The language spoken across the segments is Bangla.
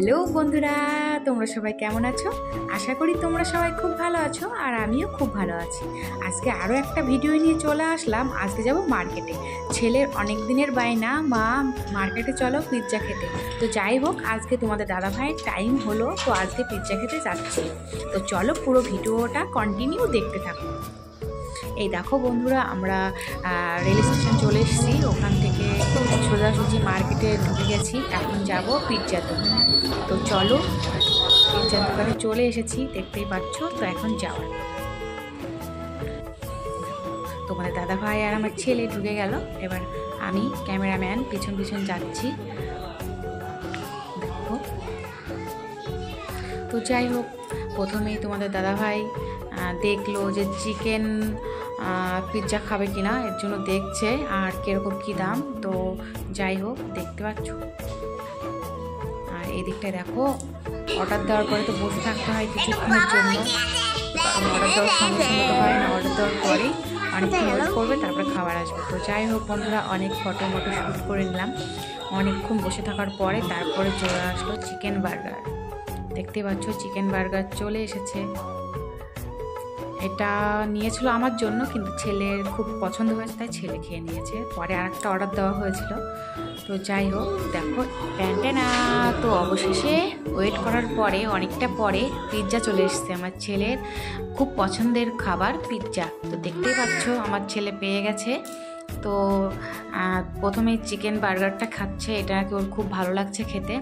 হ্যালো বন্ধুরা, তোমরা সবাই কেমন আছো? আশা করি তোমরা সবাই খুব ভালো আছো আর আমিও খুব ভালো আছি। আজকে আরও একটা ভিডিও নিয়ে চলে আসলাম। আজকে যাব মার্কেটে। ছেলের অনেক দিনের বায়না, মা মার্কেটে চলো পিৎজা খেতে। তো যাই হোক, আজকে তোমাদের দাদা ভাইয়ের টাইম হলো, তো আজকে পিৎজা খেতে যাচ্ছি। তো চলো পুরো ভিডিওটা কন্টিনিউ দেখতে থাকো। এই দেখো বন্ধুরা, আমরা রেল স্টেশন চলে এসেছি। ওখান থেকে সোজাসুজি মার্কেটে ঢুকে গেছি। এখন যাব পিৎজার দোকানে। তো চলো, পিৎজার দোকানে চলে এসেছি, দেখতেই পাচ্ছ। তো এখন যাও। তোমাদের দাদা ভাই আর আমার ছেলে ঢুকে গেল। এবার আমি ক্যামেরাম্যান পিছন পিছন যাচ্ছি। দেখো, তো যাই হোক, প্রথমেই তোমাদের দাদা ভাই দেখলো যে চিকেন পিৎজা খাবে কিনা, এর জন্য দেখছে আর কীরকম কী দাম। তো যাই হোক, দেখতে পাচ্ছ। আর এই দিকটায় দেখো, অর্ডার দেওয়ার পরে তো বসে থাকতে হয় কিছুক্ষণের জন্য। অর্ডার দেওয়ার সঙ্গে সঙ্গে তো হয় না, অর্ডার দেওয়ার পরেই অনেকক্ষণ ওয়েট করবে, তারপরে খাবার আসবে। তো যাই হোক বন্ধুরা, অনেক ফটো শ্যুট করে নিলাম। অনেকক্ষণ বসে থাকার পরে তারপরে চলে আসলো চিকেন বার্গার। দেখতে পাচ্ছ, চিকেন বার্গার চলে এসেছে। এটা নিয়েছিল আমার জন্য, কিন্তু ছেলের খুব পছন্দ হয়েছে, তাই ছেলে খেয়ে নিয়েছে। পরে আরেকটা অর্ডার দেওয়া হয়েছিল। তো যাই হোক, দেখো প্যান্টেনা। তো অবশেষে ওয়েট করার পরে অনেকটা পরে পিৎজা চলে এসেছে। আমার ছেলের খুব পছন্দের খাবার পিৎজা। তো দেখতেই পাচ্ছ, আমার ছেলে পেয়ে গেছে। তো প্রথমেই চিকেন বার্গারটা খাচ্ছে, এটা নাকি ওর খুব ভালো লাগছে খেতে।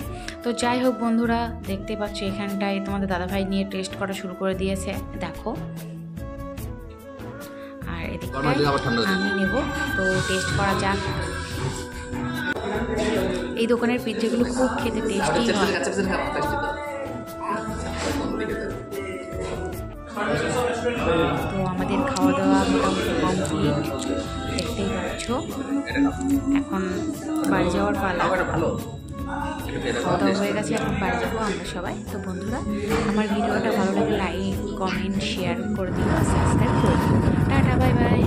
তো যাই হোক বন্ধুরা, দেখতে পাচ্ছ এখানটায় তোমাদের দাদাভাই নিয়ে টেস্ট করা শুরু করে দিয়েছে। দেখো, আর এদিকে আমি নেব। তো টেস্ট করা যাক। এই দোকানের পিৎজাগুলো খুব খেতে টেস্টি হয়। তো আমাদের খাওয়া দাওয়া মোটামুটি কমপ্লিট, দেখতেই পাচ্ছ। এখন বাড়ি যাওয়ার পালা। খাওয়া দাওয়া হয়ে গেছে, এখন বাড়ি যাবো আমরা সবাই। তো বন্ধুরা, আমার ভিডিওটা ভালো লাগে লাইক, কমেন্ট, শেয়ার করে দিও, সাবস্ক্রাইব করে দিও। Tata, bye bye.